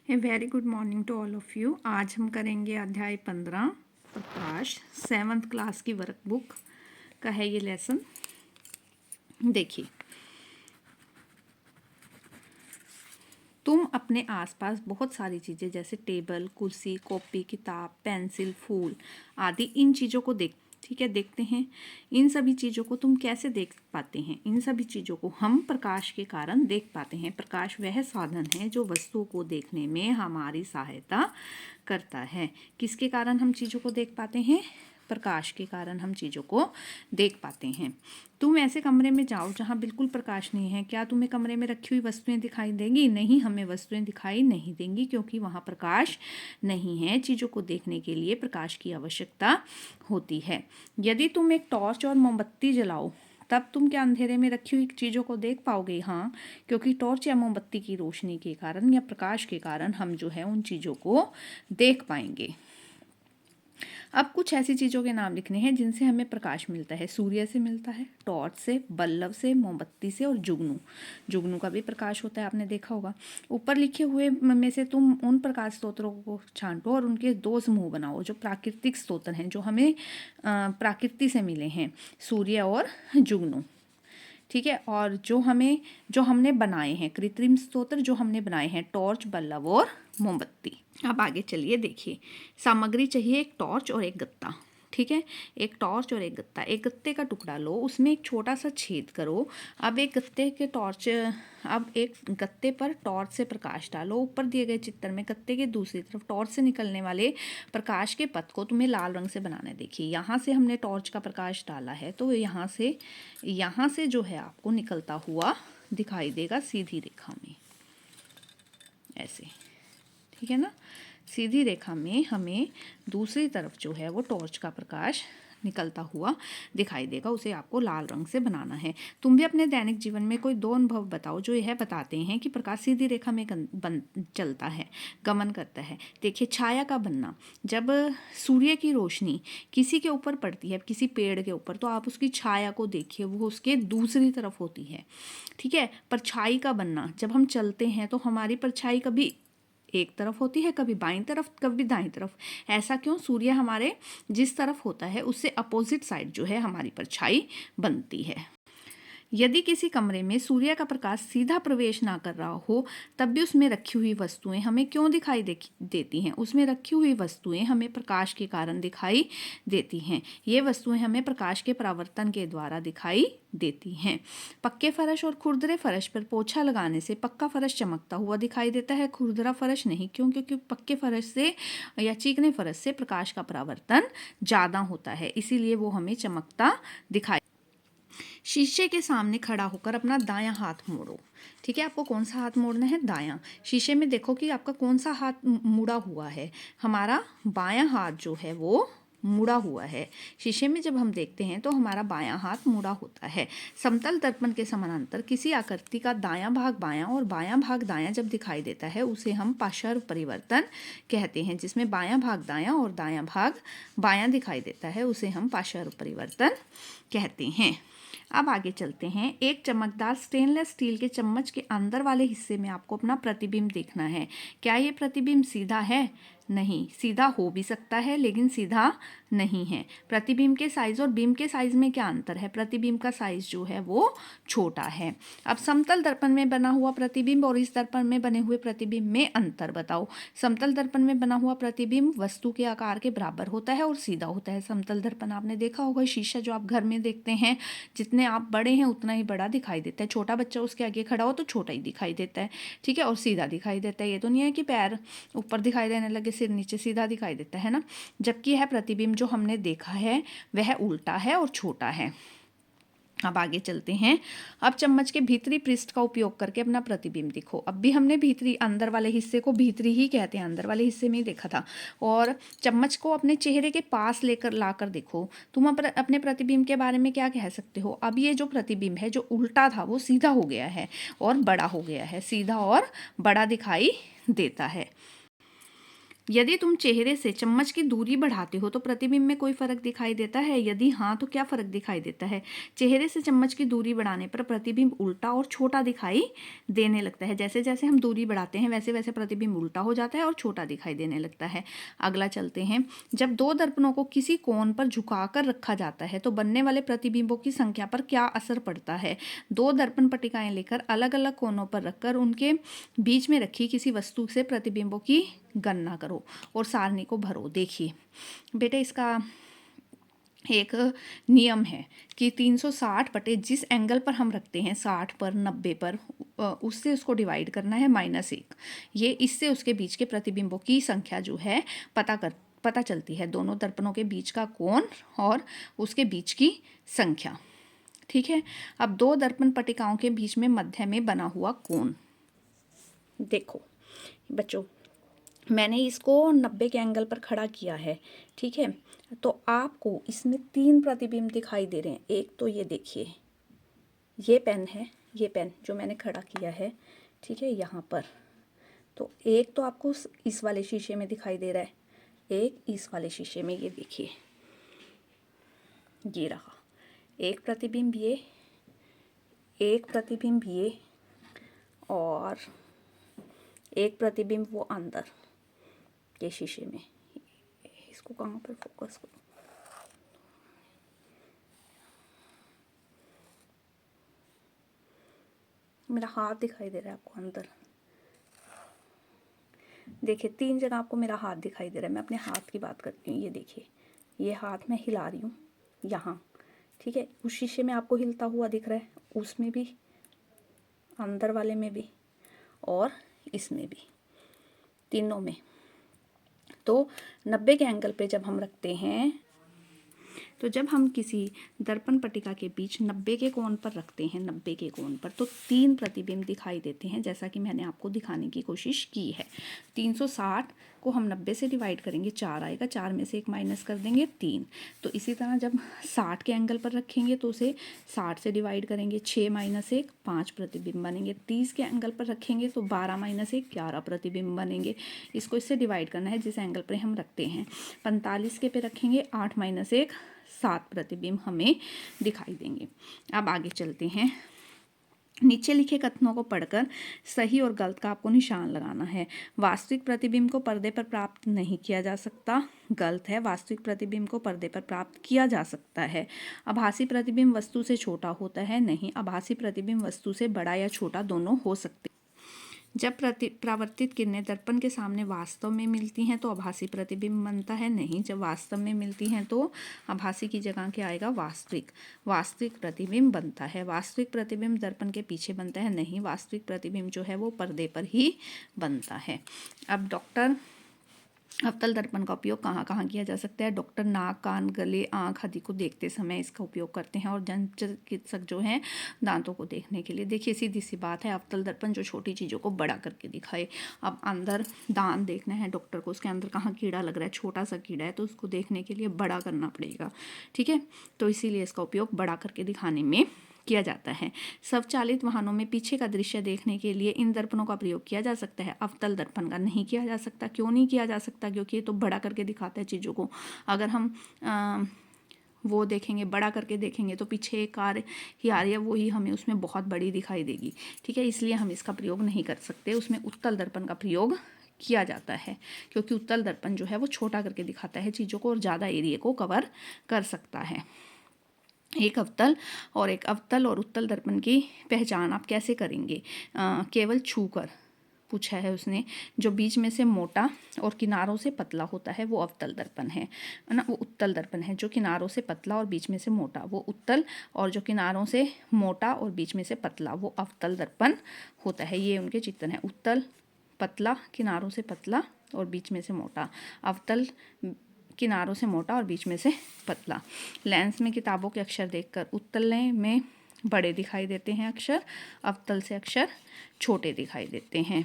A very good morning to all of you. आज हम करेंगे अध्याय 15 प्रकाश, 7th क्लास की वर्कबुक का है ये लेसन। देखिए, तुम अपने आसपास बहुत सारी चीज़ें जैसे टेबल, कुर्सी, कॉपी, किताब, पेंसिल, फूल आदि इन चीज़ों को देखते हैं। इन सभी चीज़ों को तुम कैसे देख पाते हैं? इन सभी चीज़ों को हम प्रकाश के कारण देख पाते हैं। प्रकाश वह साधन है जो वस्तुओं को देखने में हमारी सहायता करता है। किसके कारण हम चीज़ों को देख पाते हैं? प्रकाश के कारण हम चीज़ों को देख पाते हैं। तुम ऐसे कमरे में जाओ जहाँ बिल्कुल प्रकाश नहीं है, क्या तुम्हें कमरे में रखी हुई वस्तुएं दिखाई देंगी? नहीं, हमें वस्तुएं दिखाई नहीं देंगी क्योंकि वहाँ प्रकाश नहीं है। चीज़ों को देखने के लिए प्रकाश की आवश्यकता होती है। यदि तुम एक टॉर्च और मोमबत्ती जलाओ तब तुम क्या अंधेरे में रखी हुई चीज़ों को देख पाओगे? हाँ, क्योंकि टॉर्च या मोमबत्ती की रोशनी के कारण या प्रकाश के कारण हम जो है उन चीज़ों को देख पाएंगे। अब कुछ ऐसी चीज़ों के नाम लिखने हैं जिनसे हमें प्रकाश मिलता है। सूर्य से मिलता है, टॉर्च से, बल्ब से, मोमबत्ती से और जुगनू का भी प्रकाश होता है, आपने देखा होगा। ऊपर लिखे हुए में से तुम उन प्रकाश स्रोतों को छांटो और उनके दो समूह बनाओ जो प्राकृतिक स्रोत हैं, जो हमें प्रकृति से मिले हैं, सूर्य और जुगनू। ठीक है, और जो हमने बनाए हैं कृत्रिम स्रोत, जो हमने बनाए हैं टॉर्च, बल्ब और मोमबत्ती। अब आगे चलिए, देखिए, सामग्री चाहिए एक टॉर्च और एक गत्ता। ठीक है, एक टॉर्च और एक गत्ता। एक गत्ते का टुकड़ा लो, उसमें एक छोटा सा छेद करो। अब एक गत्ते पर टॉर्च से प्रकाश डालो। ऊपर दिए गए चित्र में गत्ते के दूसरी तरफ टॉर्च से निकलने वाले प्रकाश के पथ को तुम्हें लाल रंग से बनाना है। देखिए, यहाँ से हमने टॉर्च का प्रकाश डाला है तो यहाँ से जो है आपको निकलता हुआ दिखाई देगा सीधी रेखा में, ऐसे। ठीक है ना, सीधी रेखा में हमें दूसरी तरफ जो है वो टॉर्च का प्रकाश निकलता हुआ दिखाई देगा, उसे आपको लाल रंग से बनाना है। तुम भी अपने दैनिक जीवन में कोई दो अनुभव बताओ जो यह बताते हैं कि प्रकाश सीधी रेखा में चलता है, गमन करता है। देखिए, छाया का बनना। जब सूर्य की रोशनी किसी के ऊपर पड़ती है, किसी पेड़ के ऊपर, तो आप उसकी छाया को देखिए, वो उसके दूसरी तरफ होती है। ठीक है, परछाई का बनना। जब हम चलते हैं तो हमारी परछाई कभी एक तरफ होती है, कभी बाईं तरफ, कभी दाईं तरफ। ऐसा क्यों? सूर्य हमारे जिस तरफ होता है उससे अपोजिट साइड जो है हमारी परछाई बनती है। यदि किसी कमरे में सूर्य का प्रकाश सीधा प्रवेश ना कर रहा हो तब भी उसमें रखी हुई वस्तुएं हमें क्यों दिखाई देती हैं? उसमें रखी हुई वस्तुएं हमें प्रकाश के कारण दिखाई देती हैं। ये वस्तुएं हमें प्रकाश के परावर्तन के द्वारा दिखाई देती हैं। पक्के फर्श और खुरदरे फर्श पर पोछा लगाने से पक्का फर्श चमकता हुआ दिखाई देता है, खुरदरा फर्श नहीं। क्यों? क्योंकि पक्के फर्श से या चीकने फर्श से प्रकाश का परावर्तन ज़्यादा होता है, इसीलिए वो हमें चमकता दिखाई। शीशे के सामने खड़ा होकर अपना दायां हाथ मोड़ो। ठीक है, आपको कौन सा हाथ मोड़ना है? दायां। शीशे में देखो कि आपका कौन सा हाथ मुड़ा हुआ है। हमारा बायां हाथ जो है वो मुड़ा हुआ है। शीशे में जब हम देखते हैं तो हमारा बायां हाथ मुड़ा होता है। समतल दर्पण के समानांतर किसी आकृति का दायां भाग बायां और बायां भाग दायां जब दिखाई देता है उसे हम पार्श्व परिवर्तन कहते हैं। जिसमें बायां भाग दायां और दायां भाग बायां दिखाई देता है उसे हम पार्श्व परिवर्तन कहते हैं। अब आगे चलते हैं। एक चमकदार स्टेनलेस स्टील के चम्मच के अंदर वाले हिस्से में आपको अपना प्रतिबिंब देखना है। क्या ये प्रतिबिंब सीधा है? नहीं। सीधा हो भी सकता है लेकिन सीधा नहीं है। प्रतिबिंब के साइज और बिंब के साइज में क्या अंतर है? प्रतिबिंब का साइज जो है वो छोटा है। अब समतल दर्पण में बना हुआ प्रतिबिंब और इस दर्पण में बने हुए प्रतिबिंब में अंतर बताओ। समतल दर्पण में बना हुआ प्रतिबिंब वस्तु के आकार के बराबर होता है और सीधा होता है। समतल दर्पण आपने देखा होगा, शीशा जो आप घर में देखते हैं, जितने आप बड़े हैं उतना ही बड़ा दिखाई देता है। छोटा बच्चा उसके आगे खड़ा हो तो छोटा ही दिखाई देता है। ठीक है, और सीधा दिखाई देता है। ये तो नहीं है कि पैर ऊपर दिखाई देने लगे, सिर नीचे, सीधा दिखाई देता है ना। जबकि यह प्रतिबिंब जो हमने देखा है वह उल्टा है और छोटा है। अब आगे चलते हैं। अब चम्मच के भीतरी पृष्ठ का उपयोग करके अपना प्रतिबिंब देखो। अब भी हमने भीतरी, अंदर वाले हिस्से को भीतरी ही कहते हैं, अंदर वाले हिस्से में ही देखा था। और चम्मच को अपने चेहरे के पास लेकर लाकर देखो। तुम अपने प्रतिबिंब के बारे में क्या कह सकते हो? अब ये जो प्रतिबिंब है जो उल्टा था वो सीधा हो गया है और बड़ा हो गया है। सीधा और बड़ा दिखाई देता है। यदि तुम चेहरे से चम्मच की दूरी बढ़ाते हो तो प्रतिबिंब में कोई फर्क दिखाई देता है? यदि हाँ तो क्या फर्क दिखाई देता है? चेहरे से चम्मच की दूरी बढ़ाने पर प्रतिबिंब उल्टा और छोटा दिखाई देने लगता है। जैसे जैसे हम दूरी बढ़ाते हैं वैसे वैसे प्रतिबिंब उल्टा हो जाता है और छोटा दिखाई देने लगता है। अगला चलते हैं। जब दो दर्पणों को किसी कोण पर झुकाकर रखा जाता है तो बनने वाले प्रतिबिंबों की संख्या पर क्या असर पड़ता है? दो दर्पण पट्टिकाएं लेकर अलग अलग कोनों पर रखकर उनके बीच में रखी किसी वस्तु से प्रतिबिंबों की गणना करो और सारणी को भरो। देखिए बेटे, इसका एक नियम है कि 360 बटे जिस एंगल पर हम रखते हैं 60 पर 90 पर उससे उसको डिवाइड करना है -1। ये इससे उसके बीच के प्रतिबिंबों की संख्या जो है पता चलती है, दोनों दर्पणों के बीच का कोण और उसके बीच की संख्या। ठीक है, अब दो दर्पण पट्टिकाओं के बीच में मध्य में बना हुआ कोण देखो बच्चों, मैंने इसको 90 के एंगल पर खड़ा किया है। ठीक है, तो आपको इसमें 3 प्रतिबिंब दिखाई दे रहे हैं। एक तो ये देखिए, ये पेन है, ये पेन जो मैंने खड़ा किया है, ठीक है, यहाँ पर। तो एक तो आपको इस वाले शीशे में दिखाई दे रहा है, एक इस वाले शीशे में, ये देखिए, ये रहा एक प्रतिबिंब, ये एक प्रतिबिंब, ये और एक प्रतिबिंब वो अंदर के शीशे में। इसको कहाँ पर फोकस करूँ? मेरा हाथ दिखाई दे रहा है आपको अंदर, देखिए 3 जगह आपको मेरा हाथ दिखाई दे रहा है। मैं अपने हाथ की बात करती हूँ, ये देखिए, ये हाथ मैं हिला रही हूँ यहाँ। ठीक है, उस शीशे में आपको हिलता हुआ दिख रहा है, उसमें भी, अंदर वाले में भी और इसमें भी, तीनों में। तो 90 के एंगल पे जब हम रखते हैं, तो जब हम किसी दर्पण पट्टिका के बीच 90 के कोण पर रखते हैं, 90 के कोण पर, तो 3 प्रतिबिंब दिखाई देते हैं, जैसा कि मैंने आपको दिखाने की कोशिश की है। 360 को हम 90 से डिवाइड करेंगे, 4 आएगा, 4 में से 1 माइनस कर देंगे, 3। तो इसी तरह जब 60 के एंगल पर रखेंगे तो उसे 60 से डिवाइड करेंगे, 6 माइनस 1, 5 प्रतिबिंब बनेंगे। 30 के एंगल पर रखेंगे तो 12 माइनस 1, 11 प्रतिबिंब बनेंगे। इसको इससे डिवाइड करना है जिस एंगल पर हम रखते हैं। 45 के पे रखेंगे, 8 माइनस 1, 7 प्रतिबिंब हमें दिखाई देंगे। अब आगे चलते हैं। नीचे लिखे कथनों को पढ़कर सही और गलत का आपको निशान लगाना है। वास्तविक प्रतिबिंब को पर्दे पर प्राप्त नहीं किया जा सकता, गलत है। वास्तविक प्रतिबिंब को पर्दे पर प्राप्त किया जा सकता है। आभासी प्रतिबिंब वस्तु से छोटा होता है, नहीं। आभासी प्रतिबिंब वस्तु से बड़ा या छोटा दोनों हो सकते। जब परावर्तित किरणें दर्पण के सामने वास्तव में मिलती हैं तो आभासी प्रतिबिंब बनता है, नहीं। जब वास्तव में मिलती हैं तो आभासी की जगह क्या आएगा? वास्तविक। वास्तविक प्रतिबिंब बनता है। वास्तविक प्रतिबिंब दर्पण के पीछे बनता है, नहीं। वास्तविक प्रतिबिंब जो है वो पर्दे पर ही बनता है। अब डॉक्टर अवतल दर्पण का उपयोग कहाँ कहाँ किया जा सकता है? डॉक्टर नाक, कान, गले, आँख आदि को देखते समय इसका उपयोग करते हैं, और दंत चिकित्सक जो हैं दांतों को देखने के लिए। देखिए सीधी सी बात है, अवतल दर्पण जो छोटी चीज़ों को बड़ा करके दिखाए। अब अंदर दांत देखना है डॉक्टर को, उसके अंदर कहाँ कीड़ा लग रहा है, छोटा सा कीड़ा है, तो उसको देखने के लिए बड़ा करना पड़ेगा। ठीक है, तो इसीलिए इसका उपयोग बड़ा करके दिखाने में किया जाता है। स्वचालित वाहनों में पीछे का दृश्य देखने के लिए इन दर्पणों का प्रयोग किया जा सकता है, अवतल दर्पण का नहीं किया जा सकता। क्यों नहीं किया जा सकता? क्योंकि ये तो बड़ा करके दिखाता है चीज़ों को। अगर हम वो देखेंगे, बड़ा करके देखेंगे, तो पीछे एक कार ही आ रही है, वो ही हमें उसमें बहुत बड़ी दिखाई देगी। ठीक है, इसलिए हम इसका प्रयोग नहीं कर सकते। उसमें उत्तल दर्पण का प्रयोग किया जाता है, क्योंकि उत्तल दर्पण जो है वो छोटा करके दिखाता है चीज़ों को और ज़्यादा एरिया को कवर कर सकता है। एक अवतल और उत्तल दर्पण की पहचान आप कैसे करेंगे? केवल छूकर पूछा है उसने। जो बीच में से मोटा और किनारों से पतला होता है वो अवतल दर्पण है ना, वो उत्तल दर्पण है। जो किनारों से पतला और बीच में से मोटा वो उत्तल, और जो किनारों से मोटा और बीच में से पतला वो अवतल दर्पण होता है। ये उनके चित्र हैं, उत्तल, पतला, किनारों से पतला और बीच में से मोटा। अवतल किनारों से मोटा और बीच में से पतला। लेंस में किताबों के अक्षर देखकर उत्तल में बड़े दिखाई देते हैं अक्षर, अवतल से अक्षर छोटे दिखाई देते हैं।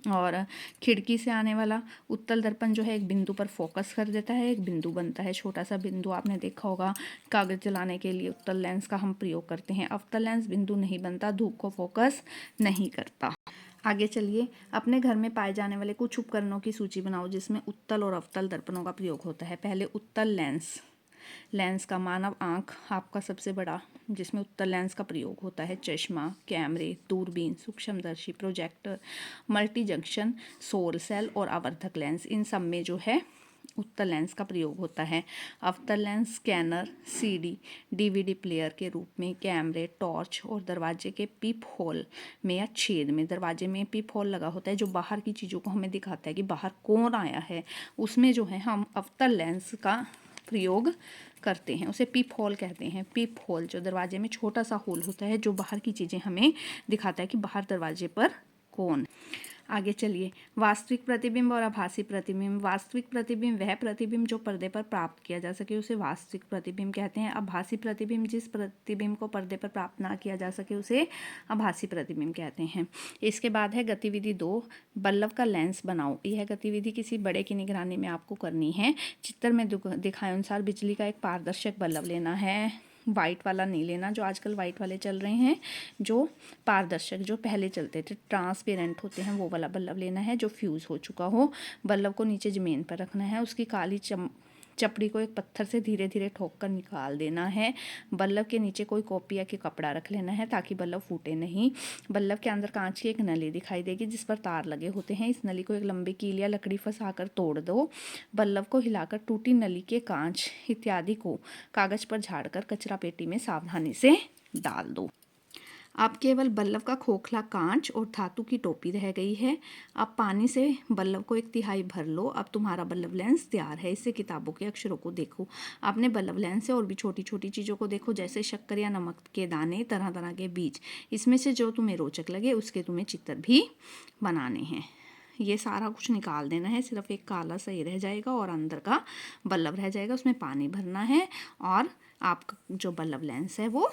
और खिड़की से आने वाला उत्तल दर्पण जो है एक बिंदु पर फोकस कर देता है, एक बिंदु बनता है, छोटा सा बिंदु। आपने देखा होगा कागज जलाने के लिए उत्तल लेंस का हम प्रयोग करते हैं। अवतल लेंस बिंदु नहीं बनता, धूप को फोकस नहीं करता। आगे चलिए, अपने घर में पाए जाने वाले कुछ उपकरणों की सूची बनाओ जिसमें उत्तल और अवतल दर्पणों का प्रयोग होता है। पहले उत्तल लेंस। लेंस का मानव आँख आपका सबसे बड़ा, जिसमें उत्तल लेंस का प्रयोग होता है। चश्मा, कैमरे, दूरबीन, सूक्ष्मदर्शी, प्रोजेक्टर, मल्टी जंक्शन, सौर सेल और आवर्धक लेंस, इन सब में जो है उत्तल लेंस का प्रयोग होता है। अवतल lens scanner, CD, DVD player के रूप में, कैमरे, टॉर्च और दरवाजे के पीप होल में या छेद में। दरवाजे में पीप होल लगा होता है जो बाहर की चीज़ों को हमें दिखाता है कि बाहर कौन आया है, उसमें जो है हम अवतल लेंस का प्रयोग करते हैं, उसे पीप होल कहते हैं। पीप होल जो दरवाजे में छोटा सा होल होता है जो बाहर की चीज़ें हमें दिखाता है कि बाहर दरवाजे पर कौन। आगे चलिए, वास्तविक प्रतिबिंब और आभासी प्रतिबिंब। वास्तविक प्रतिबिंब वह प्रतिबिंब जो पर्दे पर प्राप्त किया जा सके उसे वास्तविक प्रतिबिंब कहते हैं। आभासी प्रतिबिंब जिस प्रतिबिंब को पर्दे पर प्राप्त ना किया जा सके उसे आभासी प्रतिबिंब कहते हैं। इसके बाद है गतिविधि 2, बल्ब का लेंस बनाओ। यह गतिविधि किसी बड़े की निगरानी में आपको करनी है। चित्र में दिखाए अनुसार बिजली का एक पारदर्शक बल्ब लेना है। वाइट वाला नहीं लेना जो आजकल वाइट वाले चल रहे हैं, जो पारदर्शक जो पहले चलते थे ट्रांसपेरेंट होते हैं वो वाला बल्ब लेना है जो फ्यूज़ हो चुका हो। बल्ब को नीचे ज़मीन पर रखना है, उसकी काली चपड़ी को एक पत्थर से धीरे धीरे ठोक कर निकाल देना है। बल्ब के नीचे कोई कॉपी या कि कपड़ा रख लेना है ताकि बल्ब फूटे नहीं। बल्ब के अंदर कांच की एक नली दिखाई देगी जिस पर तार लगे होते हैं। इस नली को एक लंबी कील या लकड़ी फंसाकर तोड़ दो। बल्ब को हिलाकर टूटी नली के कांच इत्यादि को कागज पर झाड़कर कचरा पेटी में सावधानी से डाल दो। अब केवल बल्ब का खोखला कांच और धातु की टोपी रह गई है। अब पानी से बल्ब को 1/3 भर लो। अब तुम्हारा बल्ब लेंस तैयार है। इससे किताबों के अक्षरों को देखो। आपने बल्ब लेंस से और भी छोटी छोटी चीज़ों को देखो, जैसे शक्कर या नमक के दाने, तरह तरह के बीज। इसमें से जो तुम्हें रोचक लगे उसके तुम्हें चित्र भी बनाने हैं। ये सारा कुछ निकाल देना है, सिर्फ एक काला सही रह जाएगा और अंदर का बल्ब रह जाएगा, उसमें पानी भरना है और आपका जो बल्ब लेंस है वो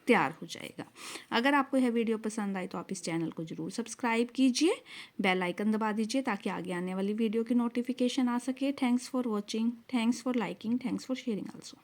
तैयार हो जाएगा। अगर आपको यह वीडियो पसंद आए तो आप इस चैनल को ज़रूर सब्सक्राइब कीजिए, बेल आइकन दबा दीजिए ताकि आगे आने वाली वीडियो की नोटिफिकेशन आ सके। Thanks for watching, thanks for liking, thanks for sharing also.